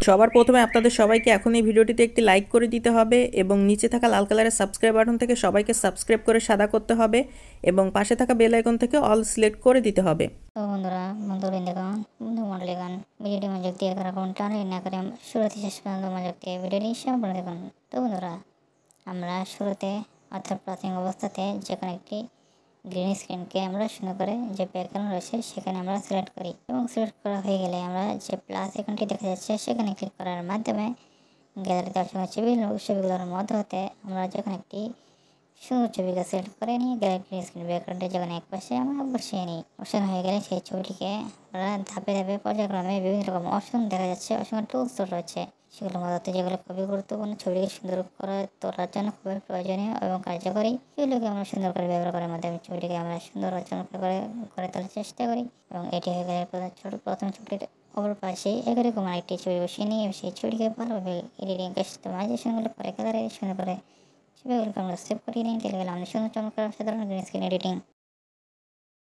সবার প্রথমে আপনাদের সবাইকে এখন এই ভিডিওটিতে একটি লাইক করে দিতে হবে এবং নিচে থাকা লাল কালারের সাবস্ক্রাইব বাটন থেকে সবাইকে সাবস্ক্রাইব করে সাদা করতে হবে এবং পাশে থাকা বেল আইকন থেকে অল সিলেক্ট করে দিতে হবে। তো বন্ধুরা দেখুন বন্ধু মন্ডলী গান ভিডিওটি মনোযোগ দিয়ে কারণ টানে না করে শুরুতে শেষ পর্যন্ত মনোযোগ দিয়ে ভিডিওটি সম্পূর্ণ দেখুন। তো বন্ধুরা আমরা শুরুতে অর্থাৎ প্রাথমিক অবস্থাতে যে কোনো একটি গ্রিন স্ক্রিনকে আমরা সুন্দর করে যে ব্যাকগ্রাউন্ড রয়েছে সেখানে আমরা সিলেক্ট করি এবং সিলেক্ট করা হয়ে গেলে আমরা যে প্লাস আইকনটি দেখা যাচ্ছে সেখানে ক্লিক করার মাধ্যমে গ্যালারিতে অসংখ্য ছবিগুলোর মধ্যে হতে আমরা যখন একটি সুন্দর ছবিকে সিলেক্ট করে নিয়ে গ্যালারি স্ক্রিন ব্যাকগ্রাউন্ডে যখন এক পাশে আমরা বসিয়ে নিই। অপশন হয়ে গেলে সেই ছবিটিকে আমরা ধাপে ধাপে পর্যায়ক্রমে বিভিন্ন রকম অপশন দেখা যাচ্ছে, অসংখ্য টুলস রয়েছে সেগুলোর মধ্যে যেগুলো খুবই গুরুত্বপূর্ণ ছবিকে সুন্দর করে তোলার জন্য খুবই প্রয়োজনীয় এবং কার্যকরী। সেগুলোকে আমরা সুন্দর করে ব্যবহার করার মাধ্যমে ছবিটিকে আমরা সুন্দর রচনা করে তোলার চেষ্টা করি এবং এটি হয়ে গেলে প্রথম ছবিটির অপর পাশে এরকম আরেকটি ছবি বসিয়ে নিয়ে সেই ছবিটিকে ভালোভাবে এডিটিং কাস্টমাইজেশনগুলো করে কালারে সুন্দর করে ছবিগুলোকে আমরা সেভ করিয়ে নিই। তাহলে আমরা সুন্দর চমৎকার সাধারণ গ্রিন স্ক্রিন এডিটিং